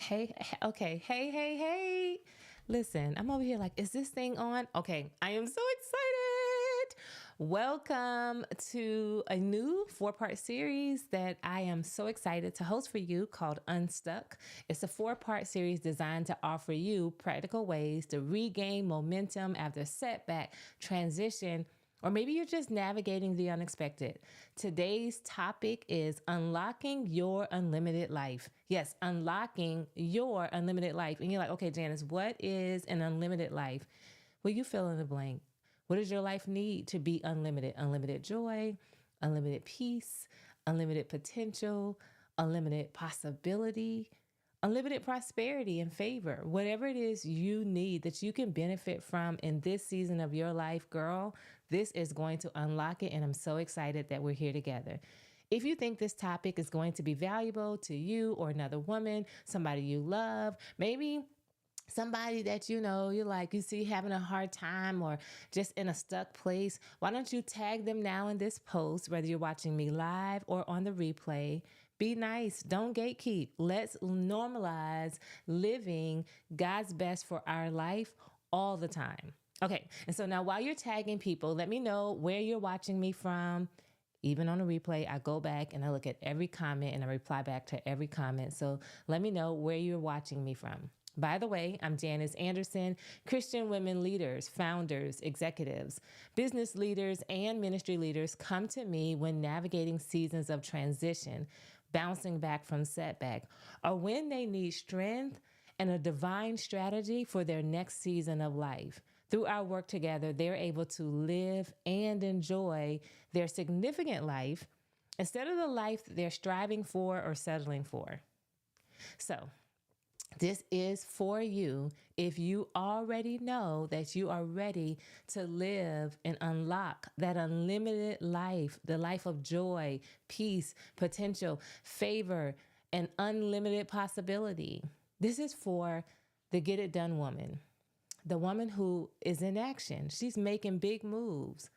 Okay. Hey. Listen, I'm over here like, is this thing on? Okay, I am so excited. Welcome to a new 4-part series that I am so excited to host for you called Unstuck. It's a 4-part series designed to offer you practical ways to regain momentum after setback, transition, or maybe you're just navigating the unexpected. Today's topic is unlocking your unlimited life. Yes, unlocking your unlimited life. And you're like, okay, Janice, what is an unlimited life? Well, you fill in the blank. What does your life need to be unlimited? Unlimited joy, unlimited peace, unlimited potential, unlimited possibility, unlimited prosperity and favor. Whatever it is you need that you can benefit from in this season of your life, girl, this is going to unlock it. And I'm so excited that we're here together. If you think this topic is going to be valuable to you or another woman, somebody you love, maybe somebody that you're like, you see having a hard time or just in a stuck place, why don't you tag them now in this post, whether you're watching me live or on the replay? Be nice. Don't gatekeep. Let's normalize living God's best for our life all the time. Okay. And so now while you're tagging people, let me know where you're watching me from. Even on a replay, I go back and I look at every comment and I reply back to every comment. So let me know where you're watching me from. By the way, I'm Janice Anderson, Christian women leaders, founders, executives, business leaders, and ministry leaders come to me when navigating seasons of transition, bouncing back from setback, or when they need strength and a divine strategy for their next season of life. Through our work together, they're able to live and enjoy their significant life instead of the life that they're striving for or settling for. So, this is for you if you already know that you are ready to live and unlock that unlimited life, the life of joy, peace, potential, favor, and unlimited possibility. This is for the get it done woman, the woman who is in action. She's making big moves,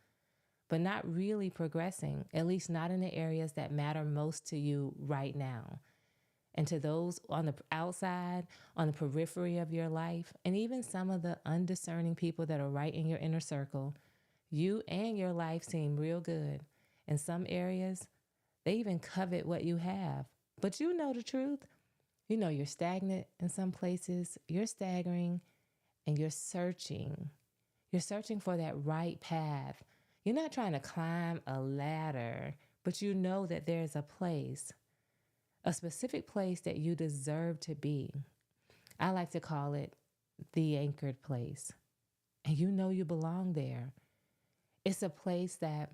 but not really progressing, at least not in the areas that matter most to you right now. And to those on the outside, on the periphery of your life, and even some of the undiscerning people that are right in your inner circle, you and your life seem real good. In some areas, they even covet what you have. But you know the truth. You know you're stagnant in some places, you're staggering, and you're searching. You're searching for that right path. You're not trying to climb a ladder, but you know that there's a place, a specific place that you deserve to be. I like to call it the anchored place. And you know you belong there. It's a place that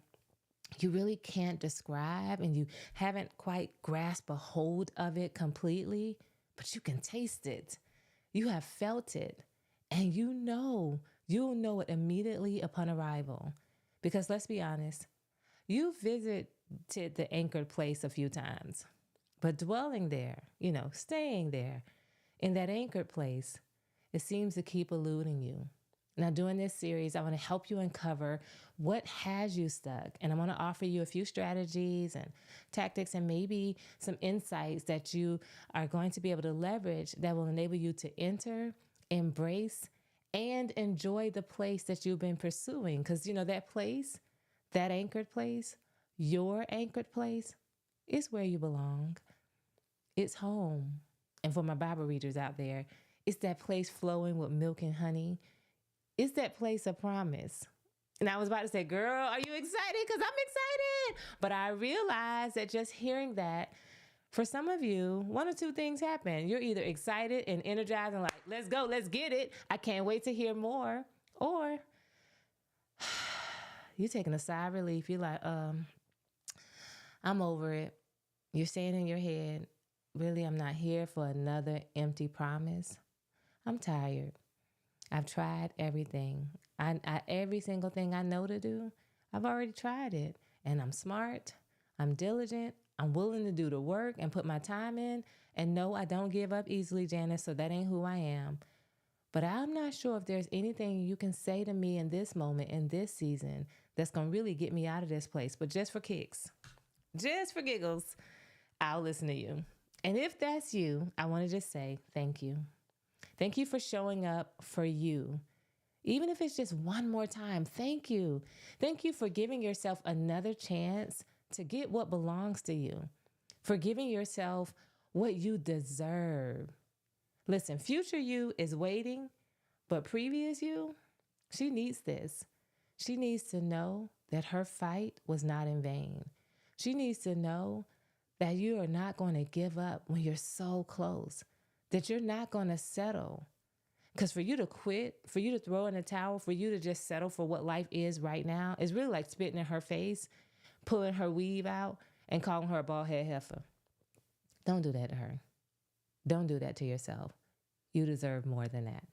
you really can't describe and you haven't quite grasped a hold of it completely, but you can taste it. You have felt it. And you'll know it immediately upon arrival. Because let's be honest, you visited the anchored place a few times. But dwelling there, staying there in that anchored place, it seems to keep eluding you. Now, during this series, I want to help you uncover what has you stuck. And I want to offer you a few strategies and tactics and maybe some insights that you are going to be able to leverage that will enable you to enter, embrace, and enjoy the place that you've been pursuing. Because, that place, that anchored place, your anchored place, is where you belong. It's home. And for my Bible readers out there, it's that place flowing with milk and honey. It's that place of promise. And I was about to say, girl, are you excited? Because I'm excited. But I realized that just hearing that, for some of you, one or two things happen. You're either excited and energized and like, let's go, let's get it. I can't wait to hear more. Or you're taking a sigh of relief. You're like, I'm over it. You're saying in your head, really, I'm not here for another empty promise. I'm tired. I've tried everything. Every single thing I know to do, I've already tried it. And I'm smart. I'm diligent. I'm willing to do the work and put my time in. And no, I don't give up easily, Janice, so that ain't who I am. But I'm not sure if there's anything you can say to me in this moment, in this season, that's going to really get me out of this place. But just for kicks, just for giggles, I'll listen to you. And if that's you, I want to just say thank you. Thank you for showing up for you. Even if it's just one more time, thank you. Thank you for giving yourself another chance to get what belongs to you, for giving yourself what you deserve. Listen, future you is waiting, but previous you, she needs this. She needs to know that her fight was not in vain. She needs to know that you are not going to give up when you're so close, that you're not going to settle. Because for you to quit, for you to throw in the towel, for you to just settle for what life is right now, is really like spitting in her face, pulling her weave out, and calling her a bald head heifer. Don't do that to her. Don't do that to yourself. You deserve more than that.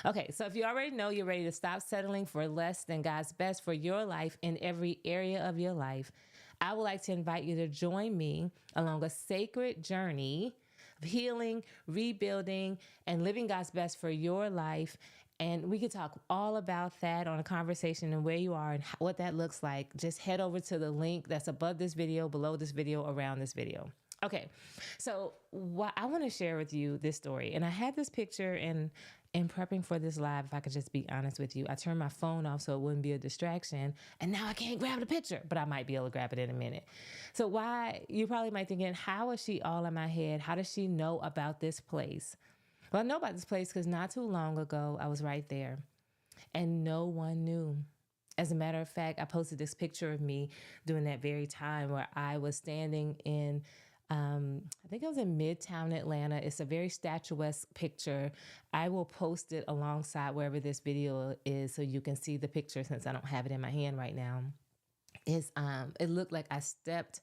Okay, so if you already know you're ready to stop settling for less than God's best for your life in every area of your life, I would like to invite you to join me along a sacred journey of healing, rebuilding, and living God's best for your life. And we could talk all about that on a conversation and where you are and what that looks like. Just head over to the link that's above this video, below this video, around this video. Okay, so I want to share with you this story. And I had this picture in prepping for this live, if I could just be honest with you. I turned my phone off so it wouldn't be a distraction. And now I can't grab the picture, but I might be able to grab it in a minute. So you probably might thinking, how is she all in my head? How does she know about this place? Well, I know about this place because not too long ago, I was right there and no one knew. As a matter of fact, I posted this picture of me during that very time where I was standing in I think it was in Midtown Atlanta. It's a very statuesque picture. I will post it alongside wherever this video is so you can see the picture since I don't have it in my hand right now. It looked like I stepped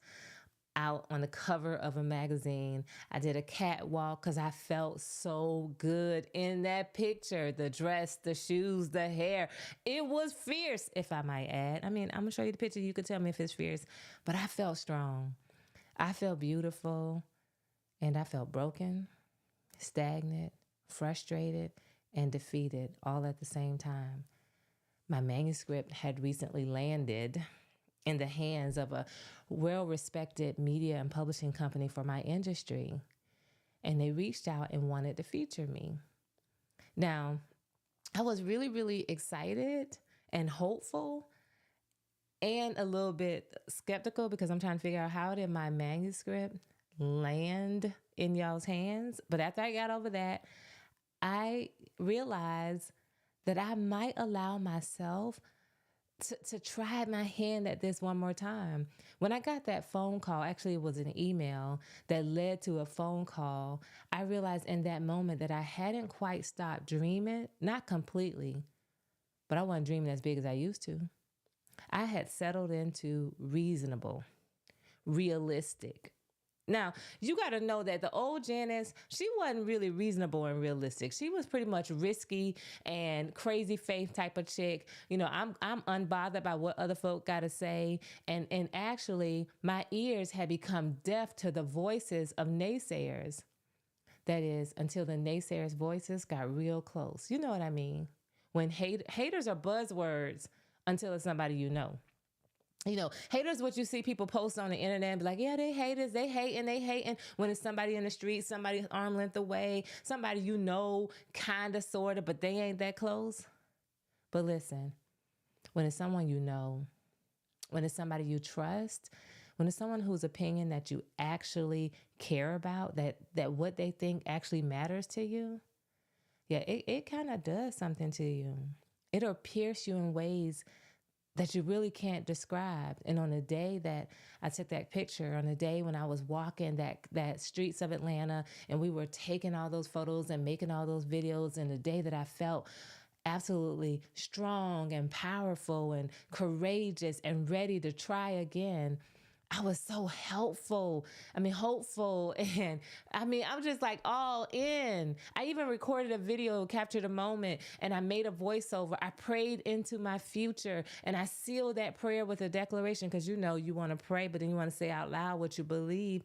out on the cover of a magazine. I did a catwalk because I felt so good in that picture. The dress, the shoes, the hair. It was fierce, if I might add. I mean, I'm going to show you the picture. You can tell me if it's fierce. But I felt strong. I felt beautiful, and I felt broken, stagnant, frustrated, and defeated all at the same time. My manuscript had recently landed in the hands of a well-respected media and publishing company for my industry, and they reached out and wanted to feature me. Now, I was really, really excited and hopeful, and a little bit skeptical because I'm trying to figure out how did my manuscript land in y'all's hands. But after I got over that, I realized that I might allow myself to try my hand at this one more time. When I got that phone call, actually it was an email that led to a phone call, I realized in that moment that I hadn't quite stopped dreaming, not completely, but I wasn't dreaming as big as I used to. I had settled into reasonable, realistic. Now, you got to know that the old Janice, she wasn't really reasonable and realistic. She was pretty much risky and crazy faith type of chick. You know, I'm unbothered by what other folk got to say. And actually, my ears had become deaf to the voices of naysayers. That is, until the naysayers' voices got real close. You know what I mean? When haters are buzzwords, until it's somebody you know. You know, haters, what you see people post on the internet and be like, yeah, they haters, they hating. When it's somebody in the street, somebody arm length away, somebody you know, kind of, sort of, but they ain't that close. But listen, when it's someone you know, when it's somebody you trust, when it's someone whose opinion that you actually care about, that what they think actually matters to you, yeah, it kind of does something to you. It'll pierce you in ways that you really can't describe. And on the day that I took that picture, on the day when I was walking that streets of Atlanta and we were taking all those photos and making all those videos, and the day that I felt absolutely strong and powerful and courageous and ready to try again, I was so hopeful. And I'm just like all in. I even recorded a video, captured a moment, and I made a voiceover. I prayed into my future, and I sealed that prayer with a declaration, because you know you want to pray, but then you want to say out loud what you believe.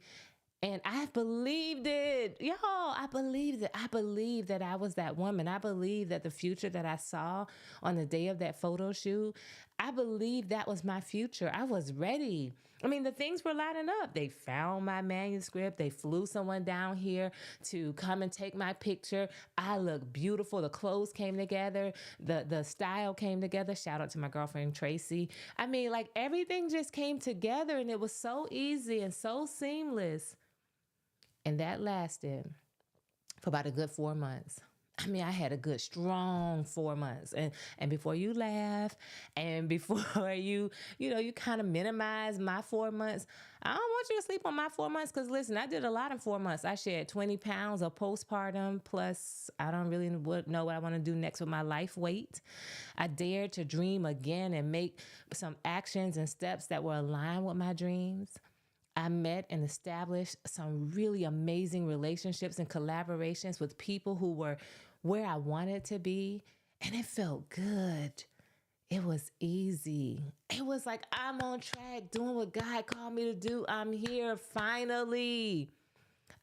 And I believed it. Y'all, I believed it. I believed that I was that woman. I believed that the future that I saw on the day of that photo shoot, I believed that was my future. I was ready. I mean, the things were lining up. They found my manuscript. They flew someone down here to come and take my picture. I looked beautiful. The clothes came together. The style came together. Shout out to my girlfriend, Tracy. I mean, like everything just came together and it was so easy and so seamless. And that lasted for about a good 4 months. I mean, I had a good, strong 4 months. And before you laugh and before you kind of minimize my 4 months, I don't want you to sleep on my 4 months because, listen, I did a lot in 4 months. I shed 20 pounds of postpartum, plus I don't really know what I want to do next with my life weight. I dared to dream again and make some actions and steps that were aligned with my dreams. I met and established some really amazing relationships and collaborations with people who were where I wanted to be. And it felt good. It was easy. It was like, I'm on track doing what God called me to do. I'm here finally.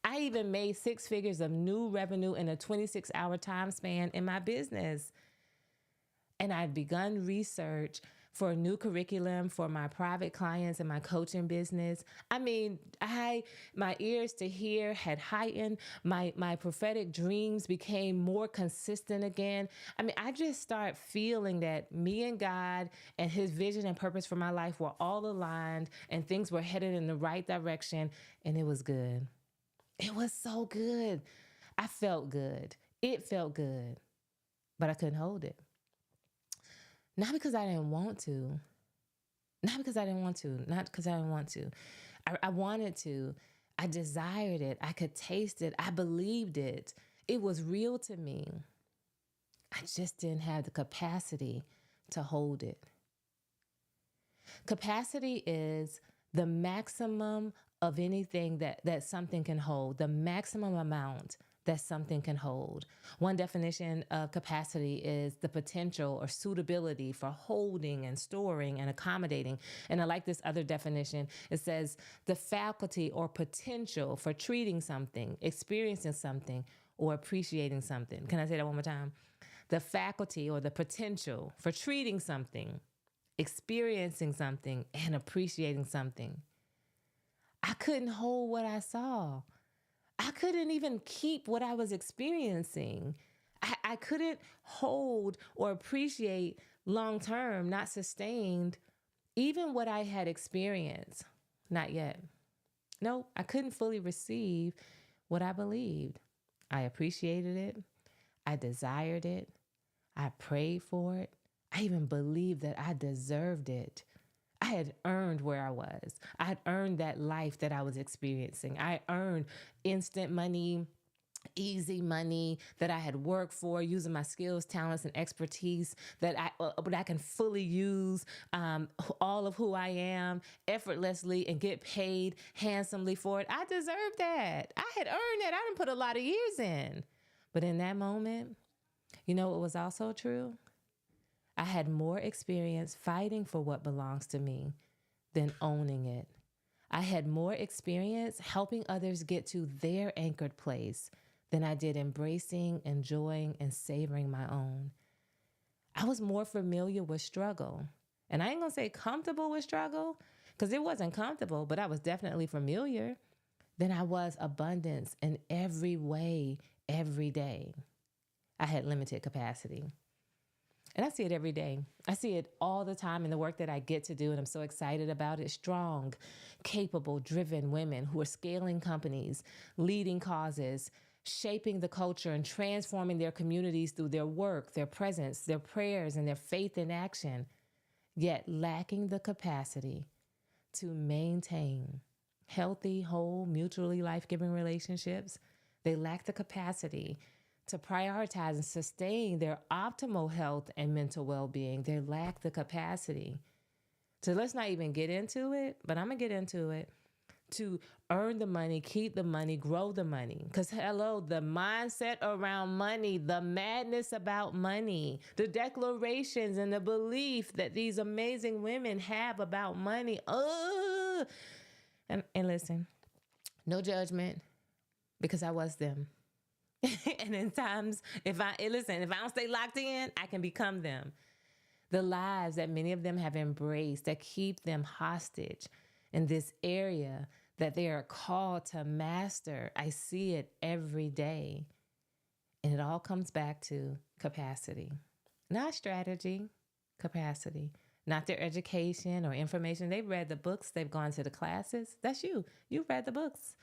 I even made 6 figures of new revenue in a 26-hour time span in my business. And I'd begun research for a new curriculum for my private clients and my coaching business. I mean, my ears to hear had heightened. My prophetic dreams became more consistent again. I mean, I just started feeling that me and God and his vision and purpose for my life were all aligned and things were headed in the right direction. And it was good. It was so good. I felt good. It felt good, but I couldn't hold it. Not because I didn't want to. Not because I didn't want to. Not because I didn't want to. I wanted to. I desired it. I could taste it. I believed it. It was real to me. I just didn't have the capacity to hold it. Capacity is the maximum of anything that something can hold, the maximum amount that something can hold. One definition of capacity is the potential or suitability for holding and storing and accommodating. And I like this other definition. It says the faculty or potential for treating something, experiencing something, or appreciating something. Can I say that one more time? The faculty or the potential for treating something, experiencing something, and appreciating something. I couldn't hold what I saw. I couldn't even keep what I was experiencing. I couldn't hold or appreciate long-term, not sustained, even what I had experienced. Not yet. No, I couldn't fully receive what I believed. I appreciated it. I desired it. I prayed for it. I even believed that I deserved it. I had earned where I was. I had earned that life that I was experiencing. I earned instant money, easy money that I had worked for using my skills, talents, and expertise that I can fully use all of who I am effortlessly and get paid handsomely for it. I deserved that. I had earned that. I didn't put a lot of years in. But in that moment, you know what was also true? I had more experience fighting for what belongs to me than owning it. I had more experience helping others get to their anchored place than I did embracing, enjoying, and savoring my own. I was more familiar with struggle. And I ain't gonna say comfortable with struggle, because it wasn't comfortable, but I was definitely familiar than I was abundance in every way, every day. I had limited capacity. And I see it every day. I see it all the time in the work that I get to do, and I'm so excited about it. Strong, capable, driven women who are scaling companies, leading causes, shaping the culture, and transforming their communities through their work, their presence, their prayers, and their faith in action, yet lacking the capacity to maintain healthy, whole, mutually life-giving relationships. They lack the capacity to prioritize and sustain their optimal health and mental well-being. They lack the capacity. So let's not even get into it, but I'm going to get into it. To earn the money, keep the money, grow the money. Because hello, the mindset around money, the madness about money, the declarations and the belief that these amazing women have about money. And listen, no judgment, because I was them. And in times, if I don't stay locked in, I can become them. the lives that many of them have embraced that keep them hostage in this area that they are called to master. I see it every day. And it all comes back to capacity, not strategy, capacity, not their education or information. They've read the books, they've gone to the classes. That's you. You've read the books.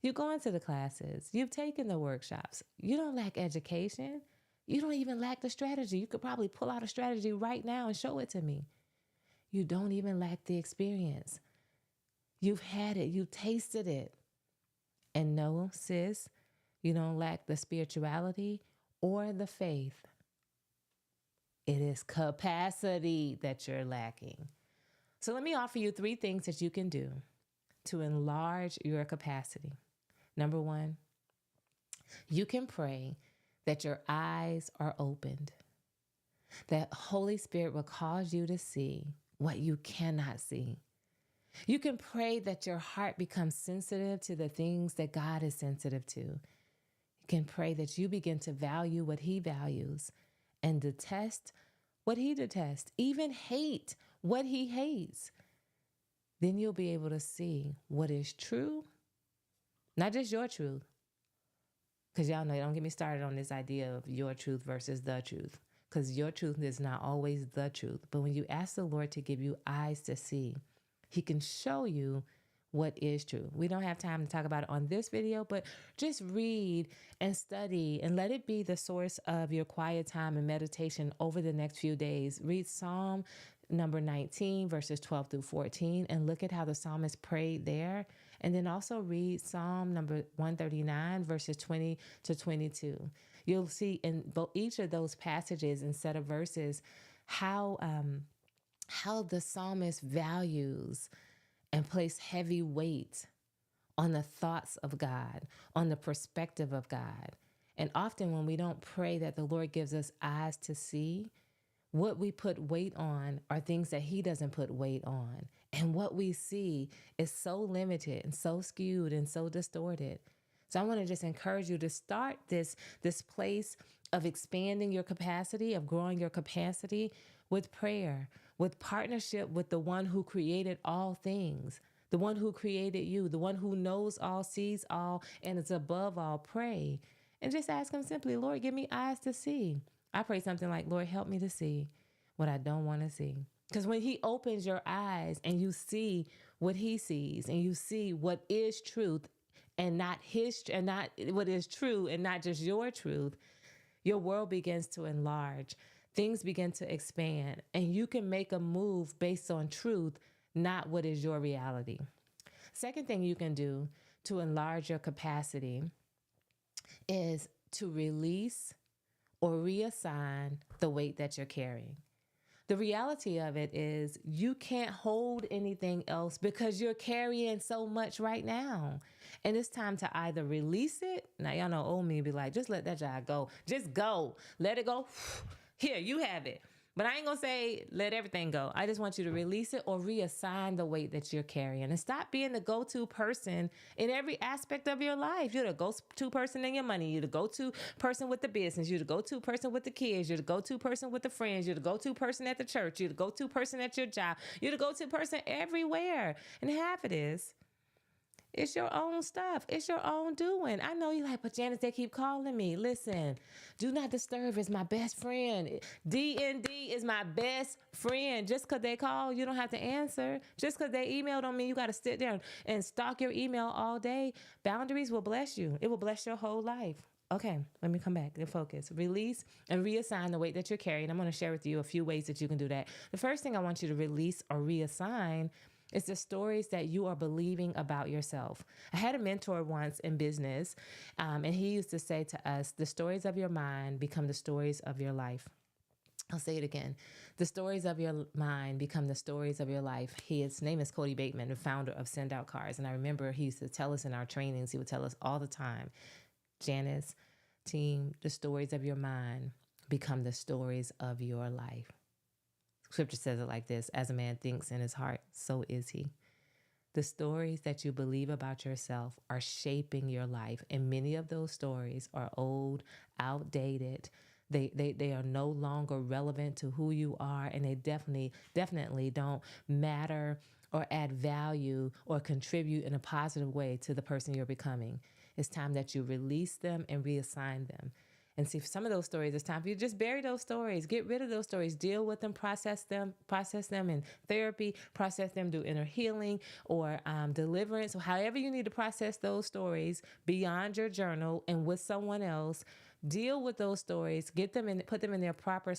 You've gone to the classes. You've taken the workshops. You don't lack education. You don't even lack the strategy. You could probably pull out a strategy right now and show it to me. You don't even lack the experience. You've had it. You've tasted it. And no, sis, you don't lack the spirituality or the faith. It is capacity that you're lacking. So let me offer you 3 things that you can do to enlarge your capacity. Number 1, you can pray that your eyes are opened, that Holy Spirit will cause you to see what you cannot see. You can pray that your heart becomes sensitive to the things that God is sensitive to. You can pray that you begin to value what He values and detest what He detests, even hate what He hates. Then you'll be able to see what is true, not just your truth. Because y'all know, don't get me started on this idea of your truth versus the truth. Because your truth is not always the truth. But when you ask the Lord to give you eyes to see, He can show you what is true. We don't have time to talk about it on this video, but just read and study and let it be the source of your quiet time and meditation over the next few days. Read Psalm number 19, verses 12 through 14, and look at how the psalmist prayed there. And then also read Psalm number 139, verses 20 to 22. You'll see in each of those passages and set of verses how the psalmist values and place heavy weight on the thoughts of God, on the perspective of God. And often when we don't pray that the Lord gives us eyes to see, what we put weight on are things that He doesn't put weight on. And what we see is so limited and so skewed and so distorted. So I want to just encourage you to start this place of expanding your capacity, of growing your capacity with prayer, with partnership with the one who created all things, the one who created you, the one who knows all, sees all, and is above all. Pray and just ask Him simply, Lord, give me eyes to see. I pray something like, Lord, help me to see what I don't want to see. Because when He opens your eyes and you see what He sees and you see what is truth and not what is true and not just your truth, your world begins to enlarge. Things begin to expand and you can make a move based on truth, not what is your reality. Second thing you can do to enlarge your capacity is to release or reassign the weight that you're carrying. The reality of it is you can't hold anything else because you're carrying so much right now. And it's time to either release it. Now, y'all know old me be like, just let that job go. Just go. Let it go. Here, you have it. But I ain't going to say let everything go. I just want you to release it or reassign the weight that you're carrying and stop being the go-to person in every aspect of your life. You're the go-to person in your money. You're the go-to person with the business. You're the go-to person with the kids. You're the go-to person with the friends. You're the go-to person at the church. You're the go-to person at your job. You're the go-to person everywhere. And half it is, it's your own stuff. It's your own doing. I know you're like, but Janice, they keep calling me. Listen, Do Not Disturb is my best friend. DND is my best friend. Just because they call, you don't have to answer. Just because they emailed on me, you got to sit there and stalk your email all day. Boundaries will bless you. It will bless your whole life. Okay, let me come back and focus. Release and reassign the weight that you're carrying. I'm going to share with you a few ways that you can do that. The first thing I want you to release or reassign it's the stories that you are believing about yourself. I had a mentor once in business, and he used to say to us, the stories of your mind become the stories of your life. I'll say it again. The stories of your mind become the stories of your life. His name is Cody Bateman, the founder of Send Out Cards. And I remember he used to tell us in our trainings, he would tell us all the time, Janice, team, the stories of your mind become the stories of your life. Scripture says it like this, as a man thinks in his heart, so is he. The stories that you believe about yourself are shaping your life. And many of those stories are old, outdated, They are no longer relevant to who you are, and they definitely don't matter or add value or contribute in a positive way to the person you're becoming. It's time that you release them and reassign them. And see, for some of those stories, it's time for you to just bury those stories, get rid of those stories, deal with them, process them in therapy, process them, do inner healing or deliverance. So however you need to process those stories beyond your journal and with someone else, deal with those stories, get them in, put them in their proper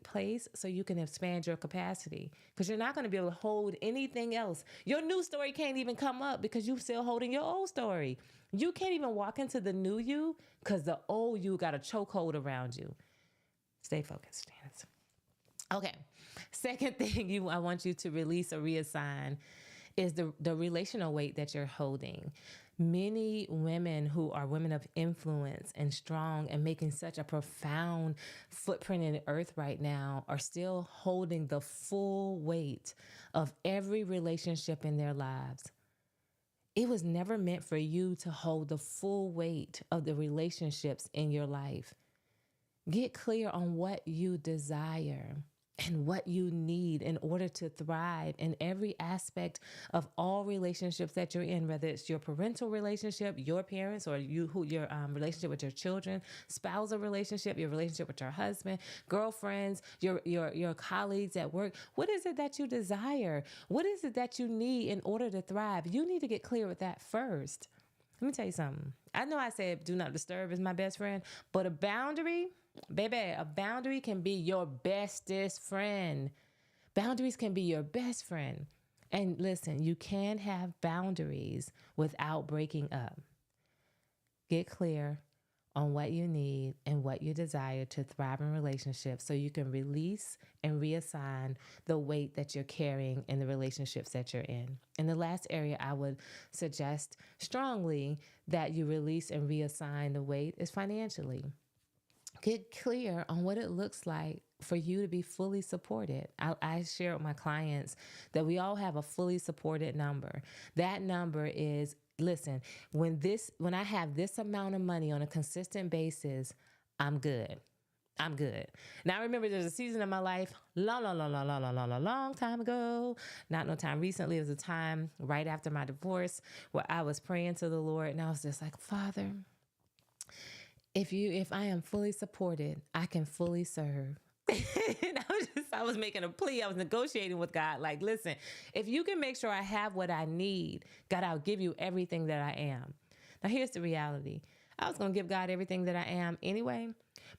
place so you can expand your capacity. Because you're not going to be able to hold anything else. Your new story can't even come up because you're still holding your old story. You can't even walk into the new you because the old you got a chokehold around you. Stay focused, Janice. Okay. Second thing I want you to release or reassign is the relational weight that you're holding. Many women who are women of influence and strong and making such a profound footprint in the earth right now are still holding the full weight of every relationship in their lives. It was never meant for you to hold the full weight of the relationships in your life. Get clear on what you desire and what you need in order to thrive in every aspect of all relationships that you're in, whether it's your parental relationship, your parents, or your relationship with your children, spousal relationship, your relationship with your husband, girlfriends, your colleagues at work. What is it that you desire? What is it that you need in order to thrive? You need to get clear with that first. Let me tell you something. I know I said do not disturb is my best friend, but a boundary, baby, a boundary can be your bestest friend. Boundaries can be your best friend. And listen, you can have boundaries without breaking up. Get clear on what you need and what you desire to thrive in relationships so you can release and reassign the weight that you're carrying in the relationships that you're in. And the last area I would suggest strongly that you release and reassign the weight is financially. Get clear on what it looks like for you to be fully supported. I share with my clients that we all have a fully supported number. That number is, listen, when I have this amount of money on a consistent basis, I'm good. I'm good. Now, I remember there's a season of my life, long time ago, not no time recently. It was a time right after my divorce where I was praying to the Lord and I was just like, Father, if I am fully supported, I can fully serve. And I was making a plea. I was negotiating with God. Like, listen, if you can make sure I have what I need, God, I'll give you everything that I am. Now, here's the reality. I was going to give God everything that I am anyway.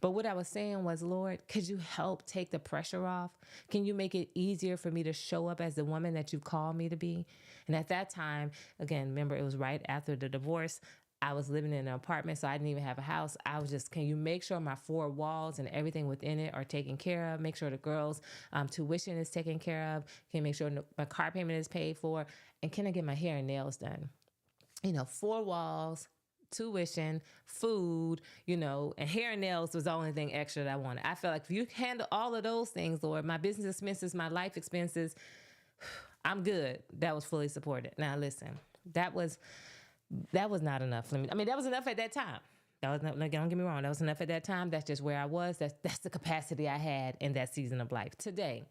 But what I was saying was, Lord, could you help take the pressure off? Can you make it easier for me to show up as the woman that you called me to be? And at that time, again, remember, it was right after the divorce. I was living in an apartment, so I didn't even have a house. I was just, can you make sure my four walls and everything within it are taken care of? Make sure the girls' tuition is taken care of. Can you make sure my car payment is paid for? And can I get my hair and nails done? Four walls, tuition, food, and hair and nails was the only thing extra that I wanted. I felt like if you handle all of those things, Lord, my business expenses, my life expenses, I'm good. That was fully supported. Now, listen, that was not enough for me. I mean, that was enough at that time. That was not, don't get me wrong. That was enough at that time. That's just where I was. That's the capacity I had in that season of life. Today,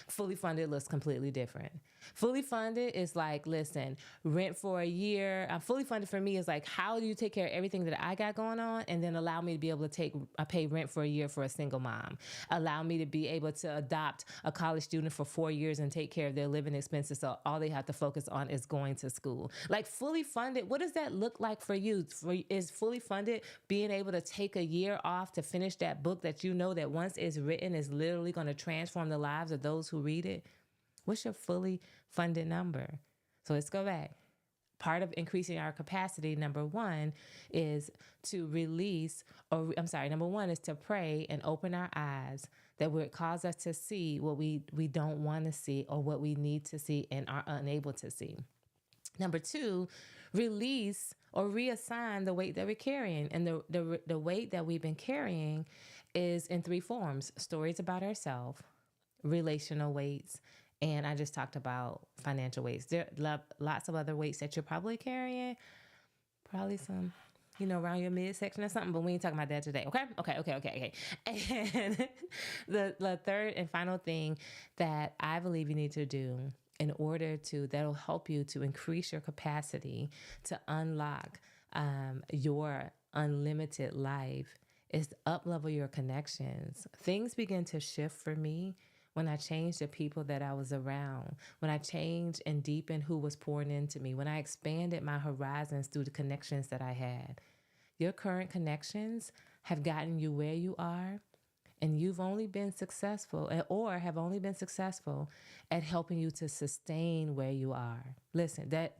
fully funded looks completely different. Fully funded is like, listen, rent for a year. Fully funded for me is like, how do you take care of everything that I got going on and then allow me to be able to pay rent for a year for a single mom. Allow me to be able to adopt a college student for 4 years and take care of their living expenses. So all they have to focus on is going to school. Like fully funded, what does that look like for you? Is fully funded being able to take a year off to finish that book that you know that once it's written is literally going to transform the lives of those who read it? What's your fully funded number? So let's go back. Part of increasing our capacity, number one, is to pray and open our eyes that would cause us to see what we don't want to see or what we need to see and are unable to see. Number two, release or reassign the weight that we're carrying. And the weight that we've been carrying is in three forms: stories about ourselves, relational weights, and I just talked about financial weights. There are lots of other weights that you're probably carrying. Probably some, around your midsection or something, but we ain't talking about that today. Okay. And the third and final thing that I believe you need to do that'll help you to increase your capacity to unlock your unlimited life is to up-level your connections. Things begin to shift for me when I changed the people that I was around, when I changed and deepened who was pouring into me, when I expanded my horizons through the connections that I had. Your current connections have gotten you where you are, and you've only been successful or have only been successful at helping you to sustain where you are. Listen, that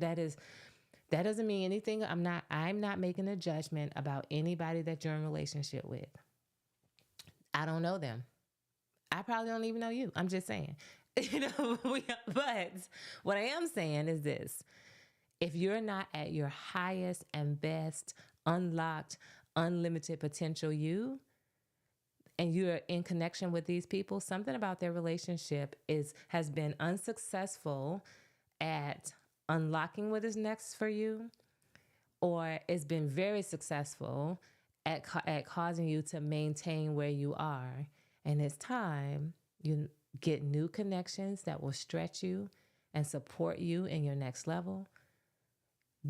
doesn't mean anything. I'm not making a judgment about anybody that you're in a relationship with. I don't know them. I probably don't even know you. I'm just saying. But what I am saying is this. If you're not at your highest and best, unlocked, unlimited potential and you're in connection with these people, something about their relationship has been unsuccessful at unlocking what is next for you, or it's been very successful at causing you to maintain where you are. And it's time you get new connections that will stretch you and support you in your next level.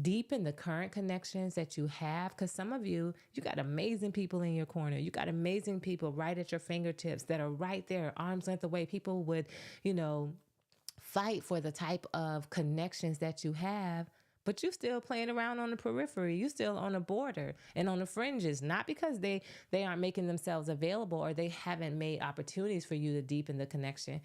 Deepen the current connections that you have, because some of you got amazing people in your corner. You got amazing people right at your fingertips that are right there, arm's length away. People would, fight for the type of connections that you have, but you still playing around on the periphery. You still on the border and on the fringes, not because they aren't making themselves available or they haven't made opportunities for you to deepen the connection.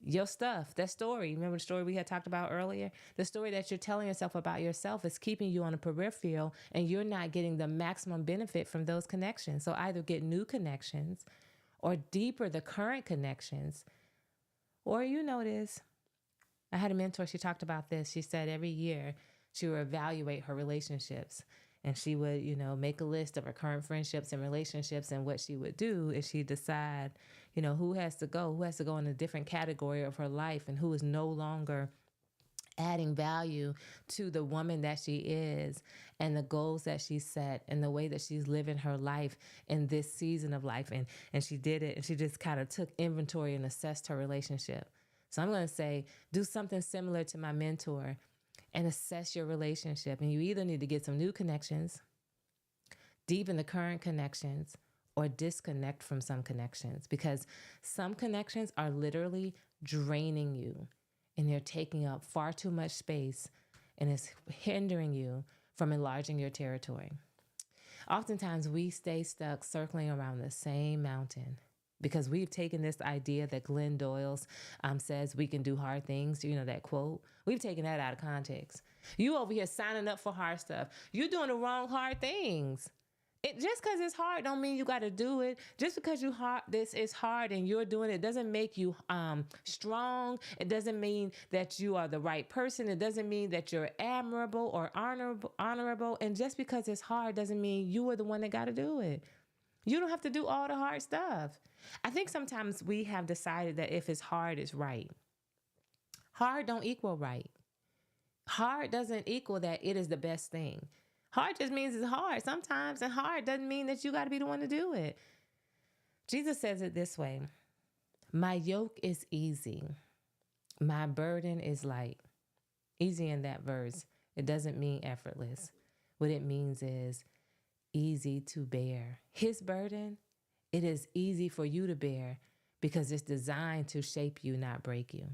Your stuff, that story, remember the story we had talked about earlier? The story that you're telling yourself about yourself is keeping you on the peripheral, and you're not getting the maximum benefit from those connections. So either get new connections or deeper the current connections, or this. I had a mentor, she talked about this. She said every year she would evaluate her relationships, and she would, make a list of her current friendships and relationships. And what she would do is she'd decide, who has to go in a different category of her life, and who is no longer adding value to the woman that she is and the goals that she set and the way that she's living her life in this season of life. And she did it, and she just kind of took inventory and assessed her relationship. So I'm going to say, do something similar to my mentor and assess your relationship. And you either need to get some new connections, deepen the current connections, or disconnect from some connections, because some connections are literally draining you and they're taking up far too much space, and it's hindering you from enlarging your territory. Oftentimes we stay stuck circling around the same mountain, because we've taken this idea that Glenn Doyle's says we can do hard things, that quote. We've taken that out of context. You over here signing up for hard stuff. You're doing the wrong hard things. Just because it's hard don't mean you got to do it. Just because this is hard and you're doing it doesn't make you strong. It doesn't mean that you are the right person. It doesn't mean that you're admirable or honorable. And just because it's hard doesn't mean you are the one that got to do it. You don't have to do all the hard stuff. I think sometimes we have decided that if it's hard, it's right. Hard don't equal right. Hard doesn't equal that it is the best thing. Hard just means it's hard sometimes, and hard doesn't mean that you got to be the one to do it. Jesus says it this way: my yoke is easy, my burden is light. Easy in that verse, it doesn't mean effortless. What it means is easy to bear. His burden, it is easy for you to bear because it's designed to shape you, not break you.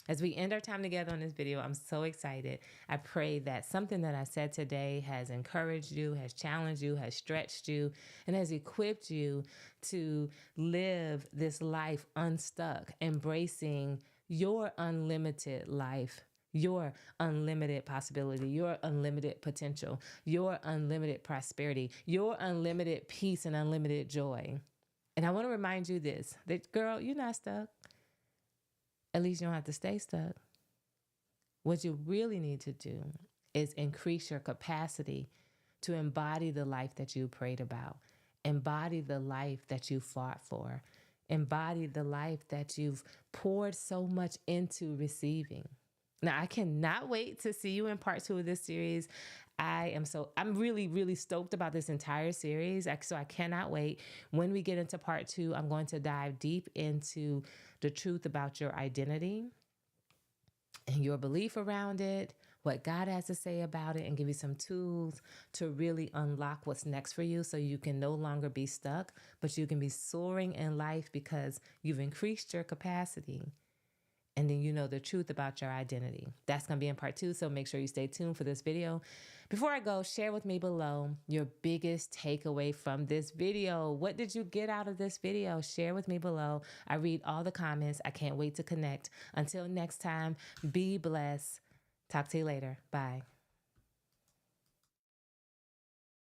As we end our time together on this video, I'm so excited. I pray that something that I said today has encouraged you, has challenged you, has stretched you, and has equipped you to live this life unstuck, embracing your unlimited life, your unlimited possibility, your unlimited potential, your unlimited prosperity, your unlimited peace and unlimited joy. And I want to remind you this, that girl, you're not stuck. At least you don't have to stay stuck. What you really need to do is increase your capacity to embody the life that you prayed about, embody the life that you fought for, embody the life that you've poured so much into receiving. Now, I cannot wait to see you in part 2 of this series. I'm really, really stoked about this entire series. So I cannot wait. When we get into part 2, I'm going to dive deep into the truth about your identity and your belief around it, what God has to say about it, and give you some tools to really unlock what's next for you so you can no longer be stuck, but you can be soaring in life because you've increased your capacity. And then you know the truth about your identity. That's going to be in part 2, so make sure you stay tuned for this video. Before I go, share with me below your biggest takeaway from this video. What did you get out of this video? Share with me below. I read all the comments. I can't wait to connect. Until next time, be blessed. Talk to you later. Bye.